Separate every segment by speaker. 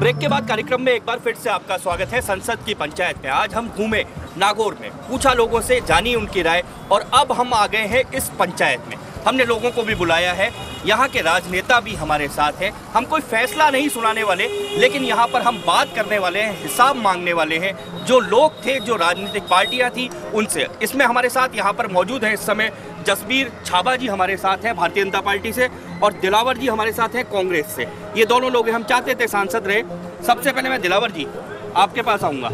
Speaker 1: Break के बाद कार्यक्रम में एक बार फिर से आपका स्वागत है। संसद की पंचायत में आज हम घूमे नागौर में, पूछा लोगों से, जानी उनकी राय, और अब हम आ गए हैं इस पंचायत में। हमने लोगों को भी बुलाया है, यहाँ के राजनेता भी हमारे साथ हैं। हम कोई फैसला नहीं सुनाने वाले, लेकिन यहाँ पर हम बात करने वाले हैं, हिसाब मांगने वाले हैं जो लोग थे, जो राजनीतिक पार्टियाँ थी उनसे। इसमें हमारे साथ यहाँ पर मौजूद हैं इस समय जसबीर छाबा जी हमारे साथ हैं भारतीय जनता पार्टी से, और दिलावर जी हमारे साथ हैं कांग्रेस से। ये दोनों लोग हम चाहते थे सांसद रहे। सबसे पहले मैं दिलावर जी आपके पास आऊँगा।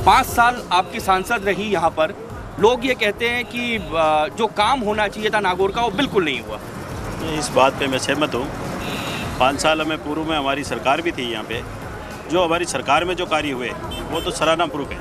Speaker 1: 5 साल आपकी सांसद रही यहाँ पर, लोग ये कहते हैं कि जो काम होना चाहिए था नागौर का वो बिल्कुल नहीं हुआ।
Speaker 2: इस बात पे मैं सहमत हूँ। 5 साल में पूर्व में हमारी सरकार भी थी यहाँ पे, जो हमारी सरकार में जो कार्य हुए वो तो सराहनापूर्वक है,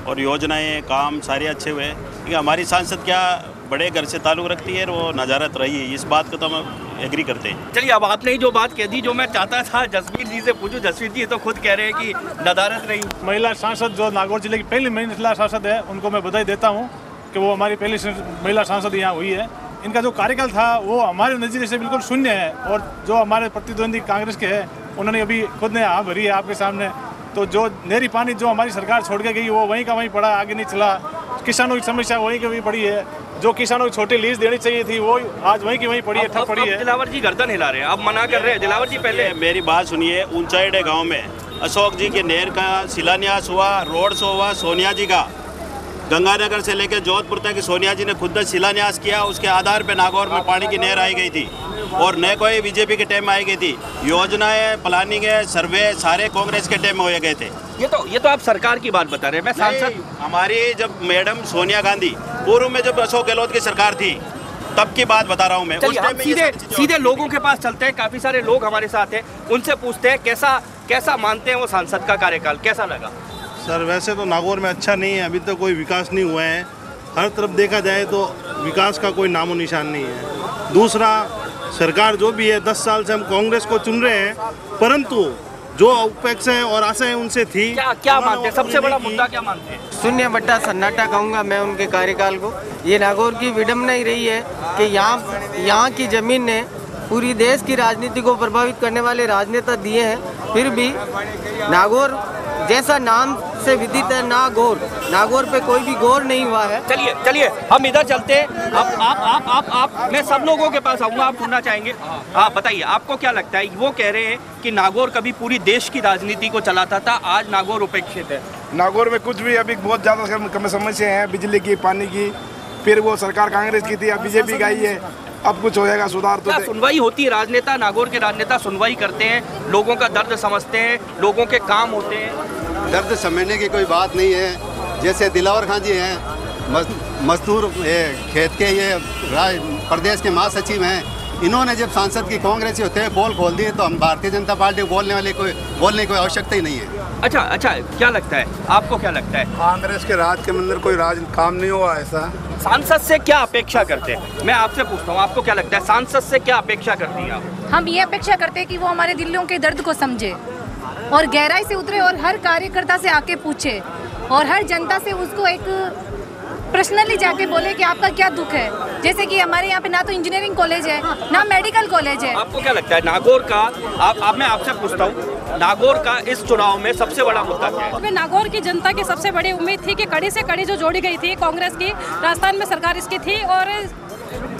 Speaker 2: और योजनाएं काम सारे अच्छे हुए। क्योंकि हमारी सांसद क्या बड़े घर से ताल्लुक़ रखती है, वो नज़ारत रही है, इस बात को तो हम एग्री करते हैं।
Speaker 1: चलिए, अब आपने ही जो बात कह दी, जो मैं चाहता था जसबीर जी से पूछूं। जसबीर जी तो खुद कह रहे हैं कि नदारत रही।
Speaker 3: महिला सांसद जो नागौर जिले की पहली महिला सांसद है, उनको मैं बधाई देता हूँ कि वो हमारी पहली महिला सांसद यहाँ हुई है। इनका जो कार्यकाल था वो हमारे नज़रिए से बिल्कुल शून्य है, और जो हमारे प्रतिद्वंदी कांग्रेस के हैं उन्होंने अभी खुद ने हाँ भरी है आपके सामने। तो जो नहरी पानी जो हमारी सरकार छोड़ के गई वो वहीं का वहीं पड़ा, आगे नहीं चला। किसानों की समस्या वहीं की वहीं पड़ी है, जो किसानों को छोटी लीज देनी चाहिए थी वो आज वहीं की वहीं पड़ी है, ठप पड़ी है।
Speaker 1: दिलावर जी गर्दन हिला रहे हैं, अब मना कर रहे हैं। दिलावर जी पहले
Speaker 2: मेरी बात सुनिए। ऊंचाईडे गाँव में अशोक जी के नहर का शिलान्यास हुआ, रोड शो हुआ। सोनिया जी का गंगानगर से लेकर जोधपुर तक सोनिया जी ने खुद शिलान्यास किया। उसके आधार पर नागौर में पानी की नहर आई गई थी, और न कोई बीजेपी के टाइम में आई गई थी। योजनाएं, प्लानिंग है, सर्वे सारे कांग्रेस के टाइम में हो गए थे।
Speaker 1: ये तो आप सरकार की बात बता रहे हैं। मैं सांसद
Speaker 2: हमारी जब मैडम सोनिया गांधी पूर्व में जब अशोक गहलोत की सरकार थी तब की बात बता रहा हूँ मैं।
Speaker 1: सीधे लोगों के पास चलते हैं। काफी सारे लोग हमारे साथ हैं, उनसे पूछते हैं कैसा मानते हैं वो सांसद का कार्यकाल कैसा लगा।
Speaker 4: सर वैसे तो नागौर में अच्छा नहीं है, अभी तक कोई विकास नहीं हुआ है। हर तरफ देखा जाए तो विकास का कोई नामो निशान नहीं है। दूसरा, सरकार जो भी है 10 साल से हम कांग्रेस को चुन रहे हैं, परंतु जो अपेक्षाएं और आशाएं उनसे थी,
Speaker 1: क्या मानते हैं? सबसे बड़ा मुद्दा क्या मानते हैं?
Speaker 5: शून्य बट्टा सन्नाटा कहूँगा मैं उनके कार्यकाल को। ये नागौर की विडम्बना ही रही है कि यहाँ की जमीन ने पूरी देश की राजनीति को प्रभावित करने वाले राजनेता दिए हैं, फिर भी नागौर जैसा नाम से विदित है नागौर पे कोई भी गौर नहीं हुआ है।
Speaker 1: चलिए हम इधर चलते हैं। आप मैं सब लोगों के पास आऊँगा, आप सुनना चाहेंगे। आप बताइए, आपको क्या लगता है? वो कह रहे हैं कि नागौर कभी पूरी देश की राजनीति को चलाता था, आज नागौर उपेक्षित है।
Speaker 6: नागौर में कुछ भी अभी बहुत ज़्यादा कम समस्या है, बिजली की, पानी की। फिर वो सरकार कांग्रेस की थी, अब बीजेपी का ही है। अब कुछ होएगा सुधार तो
Speaker 1: सुनवाई होती है। राजनेता, नागौर के राजनेता सुनवाई करते हैं, लोगों का दर्द समझते हैं, लोगों के काम होते हैं।
Speaker 7: दर्द समझने की कोई बात नहीं है। जैसे दिलावर खान जी हैं, मजदूर खेत के, ये प्रदेश के महासचिव हैं। इन्होंने जब सांसद की कांग्रेसी होते हैं पोल खोल दिए, तो हम भारतीय जनता पार्टी को बोलने की कोई आवश्यकता ही नहीं है।
Speaker 1: अच्छा, क्या लगता है आपको? क्या लगता है
Speaker 6: कांग्रेस के राज के अंदर कोई राज काम नहीं हुआ ऐसा?
Speaker 1: सांसद से क्या अपेक्षा करते हैं? मैं आपसे पूछता हूँ, आपको क्या लगता है सांसद से क्या अपेक्षा करती हैं आप?
Speaker 8: हम ये अपेक्षा करते हैं कि वो हमारे दिलों के दर्द को समझे और गहराई से उतरे, और हर कार्यकर्ता से आके पूछे, और हर जनता से उसको एक पर्सनली जाके बोले कि आपका क्या दुख है। जैसे कि हमारे यहाँ पे ना तो इंजीनियरिंग कॉलेज है, ना मेडिकल कॉलेज है।
Speaker 1: आपको क्या लगता है नागौर का? मैं आपसे पूछता हूँ, नागौर का इस चुनाव में सबसे बड़ा मुद्दा क्या है?
Speaker 9: नागौर की जनता की सबसे बड़ी उम्मीद थी कि कड़ी से कड़ी जो जोड़ी गई थी कांग्रेस की, राजस्थान में सरकार इसकी थी और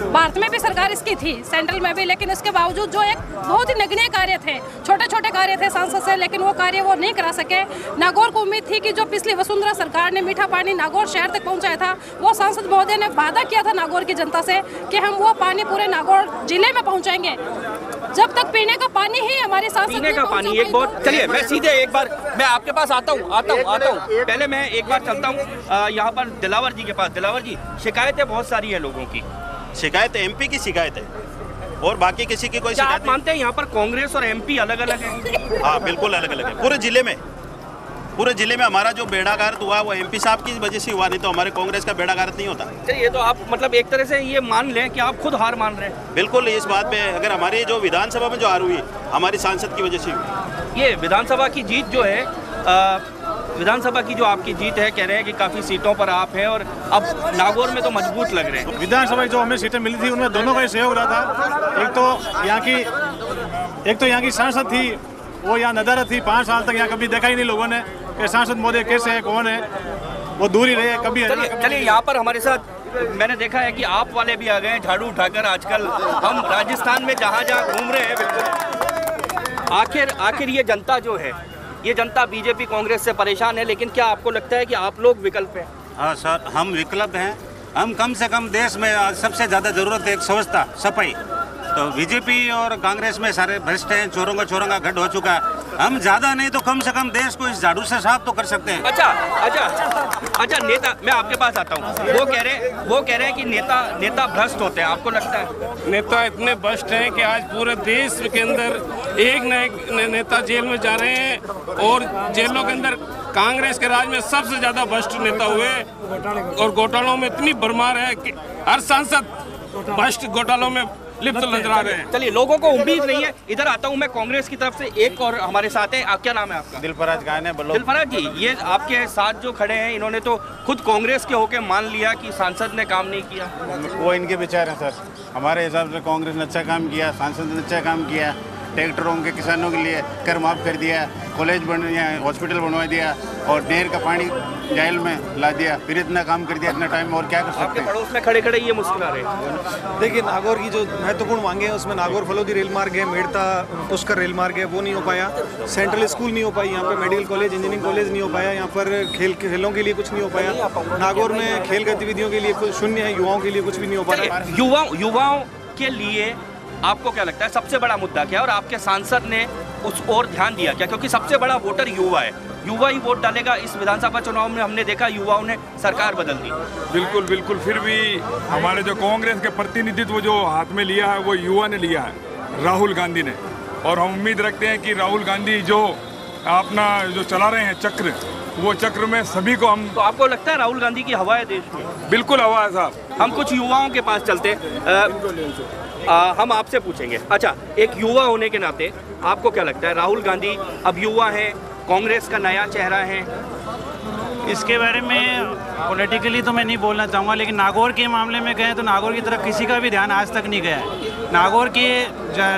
Speaker 9: भारत में भी सरकार इसकी थी, सेंट्रल में भी, लेकिन इसके बावजूद जो एक बहुत ही नगण्य कार्य थे, छोटे छोटे कार्य थे सांसद से, लेकिन वो कार्य वो नहीं करा सके। नागौर को उम्मीद थी कि जो पिछली वसुंधरा सरकार ने मीठा पानी नागौर शहर तक पहुंचाया था, वो सांसद महोदय ने वादा किया था नागौर की जनता से कि हम वो पानी पूरे नागौर जिले में पहुंचाएंगे। जब तक पीने का पानी ही हमारे सांसद
Speaker 1: पीने का पानी एक बहुत। चलिए मैं सीधे एक बार मैं आपके पास आता हूँ। पहले मैं एक बार चलता हूँ यहाँ पर दिलावर जी के पास। दिलावर जी, शिकायतें बहुत सारी हैं लोगों की।
Speaker 2: शिकायत एमपी की शिकायत है, और बाकी किसी की कोई शिकायत?
Speaker 1: आप मानते हैं यहाँ पर कांग्रेस और एमपी अलग अलग है?
Speaker 2: हाँ बिल्कुल अलग अलग है। पूरे जिले में हमारा जो बेड़ा गारत हुआ वो एमपी साहब की वजह से हुआ, नहीं तो हमारे कांग्रेस का बेड़ा गारत नहीं होता।
Speaker 1: चलिए, तो आप मतलब एक तरह से ये मान लें कि आप खुद हार मान रहे हैं?
Speaker 2: बिल्कुल, इस बात पे अगर हमारी जो विधानसभा में जो हार हुई हमारी सांसद की वजह से हुई।
Speaker 1: ये विधानसभा की जीत जो है, विधानसभा की जो आपकी जीत है, कह रहे हैं कि काफ़ी सीटों पर आप हैं, और अब नागौर में तो मजबूत लग रहे हैं।
Speaker 3: विधानसभा जो हमें सीटें मिली थी उनमें दोनों का ही सहयोग रहा था। एक तो यहाँ की सांसद थी वो यहाँ नदारत थी 5 साल तक, यहाँ कभी देखा ही नहीं लोगों ने कि सांसद महोदय कैसे है, कौन है, वो दूर ही रहे कभी।
Speaker 1: चलिए यहाँ पर हमारे साथ मैंने देखा है कि आप वाले भी आ गए हैं झाड़ू उठाकर। आजकल हम राजस्थान में जहाँ जहाँ घूम रहे हैं, बिल्कुल आखिर ये जनता जो है, ये जनता बीजेपी कांग्रेस से परेशान है, लेकिन क्या आपको लगता है कि आप लोग विकल्प हैं?
Speaker 10: हाँ सर, हम विकल्प हैं। हम कम से कम देश में सबसे ज़्यादा ज़रूरत है एक स्वच्छता, सफाई। तो बीजेपी और कांग्रेस में सारे भ्रष्ट हैं, चोरों का गढ़ हो चुका है। हम ज़्यादा नहीं तो कम से कम देश को इस झाड़ू से साफ तो कर सकते हैं।
Speaker 1: अच्छा नेता, मैं आपके पास आता हूँ। वो कह रहे हैं कि नेता भ्रष्ट होते हैं, आपको लगता है?
Speaker 11: नेता इतने भ्रष्ट हैं कि आज पूरे देश के अंदर एक न एक नेता जेल में जा रहे हैं, और जेलों के अंदर कांग्रेस के राज में सबसे ज्यादा भ्रष्ट नेता हुए, और घोटालों में इतनी भरमार है कि हर सांसद भ्रष्ट घोटालों में लिप्त नजर आ रहे हैं।
Speaker 1: चलिए, लोगों को उम्मीद नहीं है। इधर आता हूँ मैं कांग्रेस की तरफ से, एक और हमारे साथ है। क्या नाम है आपका?
Speaker 10: दिलफराज गाने बोलो।
Speaker 1: दिलफराज जी, ये आपके साथ जो खड़े हैं, इन्होंने तो खुद कांग्रेस के होके मान लिया कि सांसद ने काम नहीं किया।
Speaker 10: वो इनके विचार हैं सर। हमारे हिसाब से कांग्रेस ने अच्छा काम किया, सांसद ने अच्छा काम किया। ट्रैक्टरों के किसानों के लिए कर माफ़ कर दिया, कॉलेज हॉस्पिटल बनवा दिया, और नहर का पानी जाइल में ला दिया। फिर इतना काम कर दिया इतना टाइम, और क्या कर सकते हैं?
Speaker 1: पड़ोस में खड़े ये मुश्किल आ रहे हैं।
Speaker 12: देखिए, नागौर की जो महत्वपूर्ण मांगे हैं उसमें नागौर फलोदी रेल मार्ग है, मेड़ता पुष्कर रेल मार्ग है, वो नहीं हो पाया। सेंट्रल स्कूल नहीं हो पाई, यहाँ पे मेडिकल कॉलेज, इंजीनियरिंग कॉलेज नहीं हो पाया। यहाँ पर खेलों के लिए कुछ नहीं हो पाया। नागौर में खेल गतिविधियों के लिए कुछ शून्य है, युवाओं के लिए कुछ भी नहीं हो पाया।
Speaker 1: युवाओं के लिए आपको क्या लगता है सबसे बड़ा मुद्दा क्या है, और आपके सांसद ने उस ओर ध्यान दिया क्या? क्योंकि सबसे बड़ा वोटर युवा है, युवा ही वोट डालेगा। इस विधानसभा चुनाव में हमने देखा युवाओं ने सरकार बदल दी।
Speaker 13: बिल्कुल, फिर भी हमारे जो कांग्रेस के प्रतिनिधित्व जो हाथ में लिया है वो युवा ने लिया है, राहुल गांधी ने। और हम उम्मीद रखते हैं कि राहुल गांधी जो अपना जो चला रहे हैं चक्र, वो चक्र में सभी को हम।
Speaker 1: तो आपको लगता है राहुल गांधी की हवा है देश में?
Speaker 13: बिल्कुल हवा है साहब।
Speaker 1: हम कुछ युवाओं के पास चलते हम आपसे पूछेंगे। अच्छा, एक युवा होने के नाते आपको क्या लगता है, राहुल गांधी अब युवा हैं, कांग्रेस का नया चेहरा है?
Speaker 14: इसके बारे में पॉलिटिकली तो मैं नहीं बोलना चाहूँगा, लेकिन नागौर के मामले में कहें तो नागौर की तरफ किसी का भी ध्यान आज तक नहीं गया है। नागौर के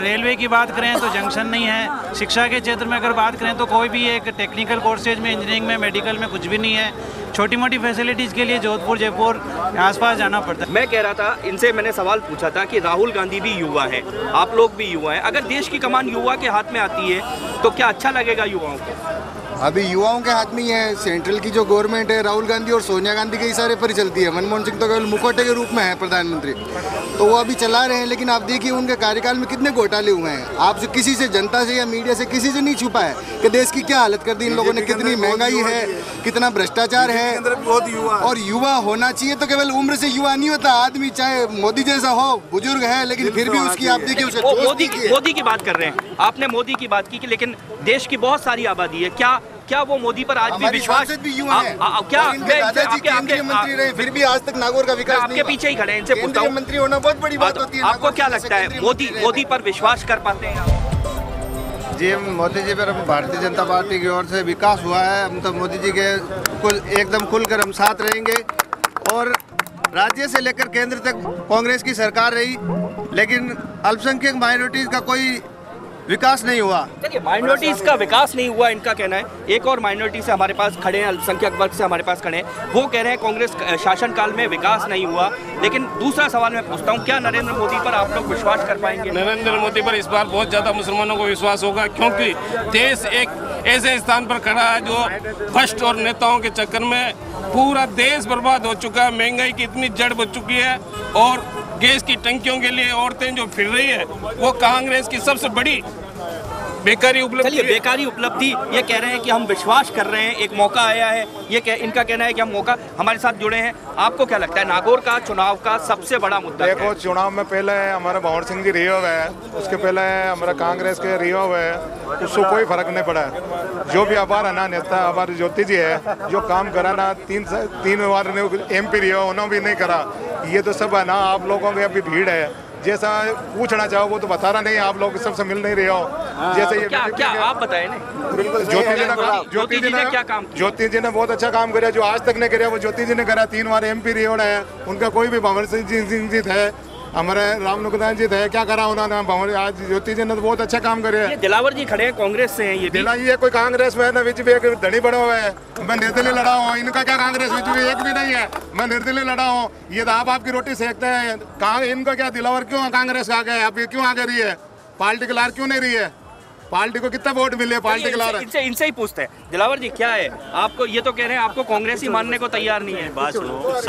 Speaker 14: रेलवे की बात करें तो जंक्शन नहीं है। शिक्षा के क्षेत्र में अगर बात करें तो कोई भी एक टेक्निकल कोर्सेज में, इंजीनियरिंग में, मेडिकल में कुछ भी नहीं है। छोटी मोटी फैसिलिटीज़ के लिए जोधपुर, जयपुर आसपास जाना पड़ता है।
Speaker 1: मैं कह रहा था, इनसे मैंने सवाल पूछा था कि राहुल गांधी भी युवा है, आप लोग भी युवा हैं, अगर देश की कमान युवा के हाथ में आती है तो क्या अच्छा लगेगा युवाओं को?
Speaker 15: अभी युवाओं के हाथ में ही है। सेंट्रल की जो गवर्नमेंट है राहुल गांधी और सोनिया गांधी के इशारे पर ही चलती है। मनमोहन सिंह तो केवल मुखौटे के रूप में है प्रधानमंत्री, तो वो अभी चला रहे हैं। लेकिन आप देखिए उनके कार्यकाल में कितने घोटाले हुए हैं। आप किसी से, जनता से या मीडिया से किसी से नहीं छुपा है कि देश की क्या हालत कर दी इन लोगों ने, कितनी महंगाई है, कितना भ्रष्टाचार है। और युवा होना चाहिए तो केवल उम्र से युवा नहीं होता आदमी, चाहे मोदी जैसा हो, बुजुर्ग है, लेकिन फिर भी उसकी आप देखिए
Speaker 1: मोदी की बात कर रहे हैं, आपने मोदी की बात की, लेकिन देश की बहुत सारी आबादी है। क्या वो मोदी पर आज भी विश्वास?
Speaker 15: भी युवा हैं। क्या दादाजी केंद्रीय मंत्री रहे, फिर भी आज तक नागौर का विकास नहीं।
Speaker 1: आपके पीछे ही खड़े हैं, इनसे पूछता हूं,
Speaker 15: मंत्री होना बहुत बड़ी बात होती है।
Speaker 1: आपको क्या लगता है, मोदी पर विश्वास कर पाते हैं?
Speaker 16: जी, मोदी जी पर हम भारतीय जनता पार्टी की ओर से विकास हुआ है। हम तो मोदी जी के एकदम खुलकर हम साथ रहेंगे। और राज्य से लेकर केंद्र तक कांग्रेस की सरकार रही, लेकिन अल्पसंख्यक माइनॉरिटीज का कोई विकास नहीं हुआ।
Speaker 1: देखिए, माइनॉरिटीज का विकास नहीं हुआ, इनका कहना है। एक और माइनॉरिटी से हमारे पास खड़े हैं, अल्पसंख्यक वर्ग से हमारे पास खड़े हैं, वो कह रहे हैं कांग्रेस शासनकाल में विकास नहीं हुआ। लेकिन दूसरा सवाल मैं पूछता हूँ, क्या नरेंद्र मोदी पर आप लोग विश्वास कर पाएंगे?
Speaker 11: नरेंद्र मोदी पर इस बार बहुत ज़्यादा मुसलमानों को विश्वास होगा, क्योंकि देश एक ऐसे स्थान पर खड़ा है जो भ्रष्ट और नेताओं के चक्कर में पूरा देश बर्बाद हो चुका है। महंगाई की इतनी जड़ बच चुकी है, और गैस की टंकियों के लिए औरतें जो फिर रही है, वो कांग्रेस की सबसे बड़ी बेकारी उपलब्धि।
Speaker 1: बेकारी उपलब्धि ये कह रहे हैं कि हम विश्वास कर रहे हैं, एक मौका आया है, इनका कहना है कि हम मौका। हमारे साथ जुड़े हैं, आपको क्या लगता है नागौर का चुनाव का सबसे बड़ा मुद्दा?
Speaker 6: देखो, चुनाव में पहले हमारे भंवर सिंह जी रिहे हुए हैं, उसके पहले हमारा कांग्रेस के रिहे हुए हैं, उसको कोई फर्क नहीं पड़ा है। जो भी हमारा ना नेता हमारे ज्योति जी है, जो काम करा ना, तीन बार MP रिहे उन्होंने भी नहीं करा। ये तो सब है ना, आप लोगों की अभी भीड़ है, जैसा पूछना चाहो वो तो बता रहा नहीं, आप लोग सबसे मिल नहीं रहे हो। जैसे ये
Speaker 1: क्या आप बताए ना?
Speaker 6: बिल्कुल, ज्योति जी ने बहुत अच्छा काम किया, जो आज तक नहीं किया वो ज्योति जी ने करा। 3 बार MP रिहे है, उनका कोई भी भंवर सिंह जी है, हमारे राम नुकदान जी थे, क्या करा उन्होंने? आज ज्योति जी ने तो बहुत अच्छा काम करे है।
Speaker 1: दिलावर जी खड़े हैं, कांग्रेस से हैं ये भी।
Speaker 6: ये कोई कांग्रेस में ना, बीच में एक धनी बना हुआ है। मैं निर्दलीय लड़ा हूँ, इनका क्या कांग्रेस बीच में एक भी नहीं है। मैं निर्दलीय लड़ा हूँ, ये तो आप आपकी रोटी सेकते हैं। इनका क्या दिलावर क्यों कांग्रेस आ गए? आप ये क्यों आ रही है? पार्टी के लार क्यों नहीं रही है? पार्टी को कितना वोट मिले? पार्टी के लार
Speaker 1: इनसे ही पूछते हैं। दिलावर जी क्या है आपको, ये तो कह रहे हैं आपको कांग्रेस ही मानने को तैयार नहीं है।
Speaker 2: बात सुनो,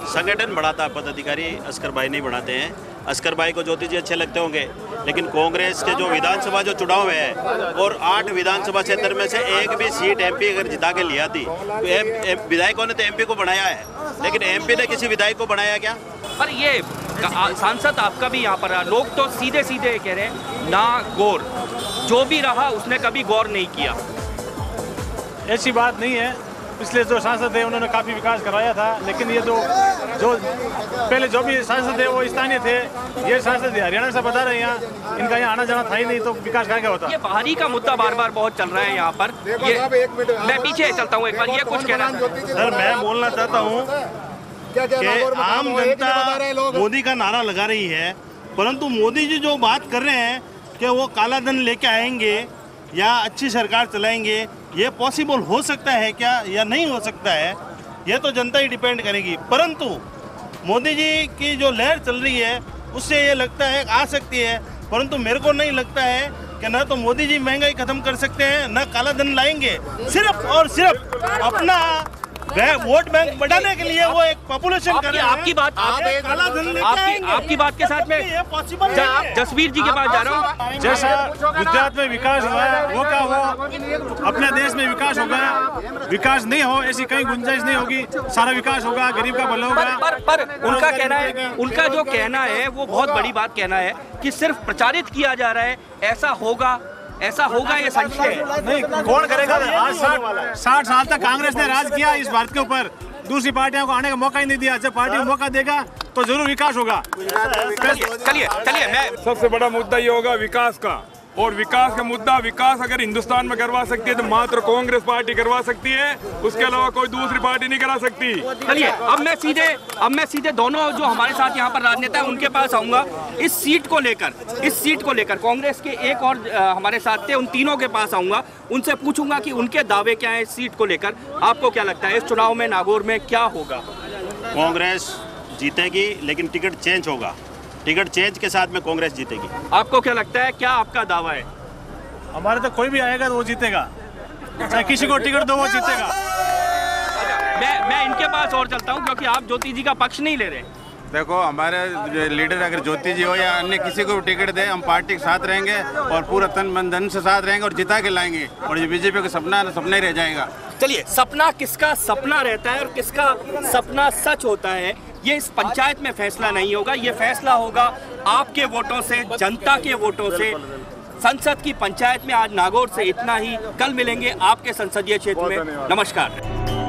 Speaker 2: संगठन बढ़ाता पदाधिकारी अस्कर भाई नहीं बढ़ाते हैं। अस्कर भाई को ज्योति जी अच्छे लगते होंगे, लेकिन कांग्रेस के जो विधानसभा जो चुनाव है और 8 विधानसभा क्षेत्र में से एक भी सीट एमपी अगर जिता के लिया थी तो विधायकों ने तो एमपी को बनाया है, लेकिन एमपी ने किसी विधायक को बनाया क्या?
Speaker 1: पर ये सांसद आपका भी यहाँ पर, लोग तो सीधे सीधे कह रहे हैं ना गौर, जो भी रहा उसने कभी गौर नहीं किया।
Speaker 3: ऐसी बात नहीं है। पिछले जो सांसद थे उन्होंने काफ़ी विकास कराया था, लेकिन ये जो पहले जो भी सांसद थे वो स्थानीय थे। ये सांसद हरियाणा से बता रहे हैं, यहाँ इनका यहाँ आना जाना था ही नहीं, तो विकास क्या होता?
Speaker 1: ये बाहरी का मुद्दा बार बार बहुत चल रहा है यहाँ पर। मैं पीछे चलता हूँ एक बार, ये कुछ कहना
Speaker 4: सर, मैं बोलना चाहता हूँ कि आम जनता मोदी का नारा लगा रही है, परंतु मोदी जी जो बात कर रहे हैं कि वो काला धन लेके आएंगे या अच्छी सरकार चलाएंगे, ये पॉसिबल हो सकता है क्या या नहीं हो सकता है, ये तो जनता ही डिपेंड करेगी। परंतु मोदी जी की जो लहर चल रही है उससे ये लगता है आ सकती है, परंतु मेरे को नहीं लगता है कि ना तो मोदी जी महंगाई खत्म कर सकते हैं, ना काला धन लाएंगे। सिर्फ और सिर्फ अपना वोट बैंक बढ़ाने के लिए वो एक पॉपुलेशन कर रहे हैं।
Speaker 1: आपकी बात आपकी बात के साथ में जसवीर जी के पास जा रहा हूँ।
Speaker 3: जैसा गुजरात में विकास हुआ है वो क्या हुआ, अपने देश में विकास होगा। विकास नहीं हो ऐसी कहीं गुंजाइश नहीं होगी, सारा विकास होगा, गरीब का भला होगा।
Speaker 1: पर उनका कहना है, उनका जो कहना है वो बहुत बड़ी बात कहना है कि सिर्फ प्रचारित किया जा रहा है, ऐसा होगा ये सच है
Speaker 3: नहीं। कौन करेगा? आज 60 साल तक कांग्रेस ने राज किया इस भारत के ऊपर, दूसरी पार्टियों को आने का मौका ही नहीं दिया। जब पार्टी को मौका देगा तो जरूर विकास होगा।
Speaker 1: चलिए मैं
Speaker 13: सबसे बड़ा मुद्दा ये होगा विकास का, और विकास का मुद्दा, विकास अगर हिंदुस्तान में करवा सकती है तो मात्र कांग्रेस पार्टी करवा सकती है, उसके अलावा कोई दूसरी पार्टी नहीं करा सकती।
Speaker 1: चलिए अब मैं सीधे दोनों जो हमारे साथ यहाँ पर राजनेता है उनके पास आऊंगा। इस सीट को लेकर कांग्रेस के एक और हमारे साथ थे, उन तीनों के पास आऊंगा, उनसे पूछूंगा कि उनके दावे क्या है इस सीट को लेकर। आपको क्या लगता है इस चुनाव में नागौर में क्या होगा?
Speaker 2: कांग्रेस जीतेगी, लेकिन टिकट चेंज होगा। टिकट चेंज के साथ में कांग्रेस जीतेगी।
Speaker 1: आपको क्या लगता है, क्या आपका दावा है?
Speaker 3: हमारे तो कोई भी आएगा तो वो जीतेगा, चाहे किसी को टिकट दो वो जीतेगा।
Speaker 1: मैं इनके पास और चलता हूं, क्योंकि आप ज्योति जी का पक्ष नहीं ले रहे।
Speaker 10: देखो, हमारे लीडर अगर ज्योति जी हो या अन्य किसी को टिकट दे, हम पार्टी के साथ रहेंगे और पूरा तन मन धन से साथ रहेंगे और जिता के लाएंगे, और ये बीजेपी का सपना ही रह जाएगा।
Speaker 1: चलिए, सपना किसका सपना रहता है और किसका सपना सच होता है, ये इस पंचायत में फैसला नहीं होगा। ये फैसला होगा आपके वोटों से, जनता के वोटों से। संसद की पंचायत में आज नागौर से इतना ही। कल मिलेंगे आपके संसदीय क्षेत्र में। नमस्कार।